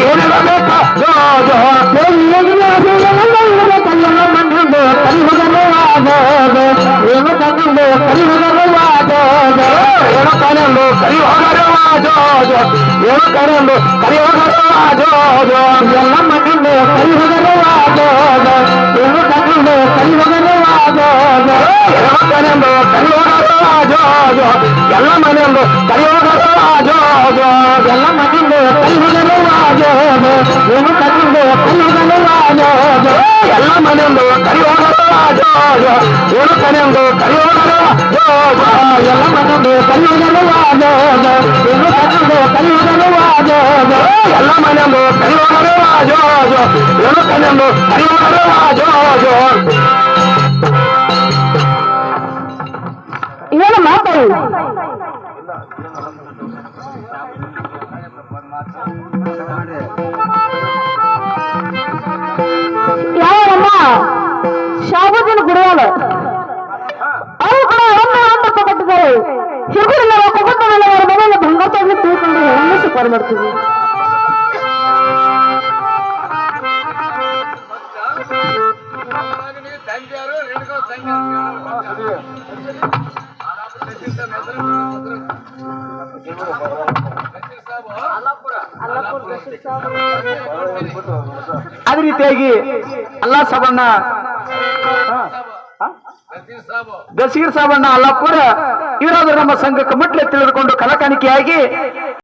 ಏನಿರಬೇಕು ಜೋ ಜೋ ಕಲ್ಲನ ಮಣ್ಣು ಕಲಿಯುಗಲು ಆಗೋದು ಏನು ತಗೊಂಡು ಕಲಿಯುಗಲು ಆಗೋದು ಏನು ಕರೆಯಲು ಕಲಿಯುಗಲು ಆಗೋದು ಏನು ಕರೆಯಲು ಕಲಿಯುಗಲು ಆಗೋದು ಎಲ್ಲ ಮಣ್ಣು ಕಲಿಯುಗಲು ಆಗೋದು ಏನು ತಗೊಂಡು ಕಲಿಯುಗಲು ಆಗೋದು ಏನು ಕರೆಯಲು ಕಲಿಯುಗಲು ಆಗೋದು ಎಲ್ಲ ಮನೆಯಲ್ಲೂ ಕಲಿಯುಗಲು ಆಗೋದು ಎಲ್ಲ ಮನೆಯಲ್ಲೂ ಕಲಿಯುಗಲು ಆಗೋದು ಏನು ತಗೊಂಡು ಕಲಿಯುಗಲು ಆಗೋದು ಎಲ್ಲ ಮನೆಯಲ್ಲೂ ಕಲಿಯುಗಲು ಆಗೋದು ಏನು ಕರೆಯಲು ಕಲಿಯುಗಲು ಆಗೋದು ಎಲ್ಲ ಮನೆಯಲ್ಲೂ ಕಲಿಯುಗಲು ಆಗೋದು ಏನು ತಗೊಂಡು ಕಲಿಯುಗಲು ಆಗೋದು ಎಲ್ಲ ಮನೆಯಲ್ಲೂ ಕಲಿಯುಗಲು ಆಗೋದು ಏನು ಕರೆಯಲು ಕಲಿಯುಗಲು ಆಗೋದು ಏನು ಮಾತಾಡಿ ಯಾವಮ್ಮ ಶಾಬುದಿನ ಗುರುವಾಲ ಅವರು ಕೂಡ ಅವನ್ನ ಅಂತ ಕೊಟ್ಟಿದ್ದಾರೆ ಹಿಗುರಿಲ್ಲ ಕೊಟ್ಟಿಲ್ಲ ಅವರ ಮನೆಯಲ್ಲಿ ಬಂಗಾರ ತೆಗೆದು ತಿಳ್ಕೊಂಡು ಹೆಣ್ಣು ಸುಪಾರಿ ಮಾಡ್ತೀವಿ ಅದೇ ರೀತಿಯಾಗಿ ಅಲ್ಲಾ ಸಾಬಣ್ಣ ದಸಗೀರ್ ಸಾಬಣ್ಣ ಅಲ್ಲಾಪುರ ಇವರಾದ್ರೂ ನಮ್ಮ ಸಂಘಕ್ಕೆ ಮುಟ್ಲೆ ತಿಳಿದುಕೊಂಡು ಕಲಕಾಣಿಕೆಯಾಗಿ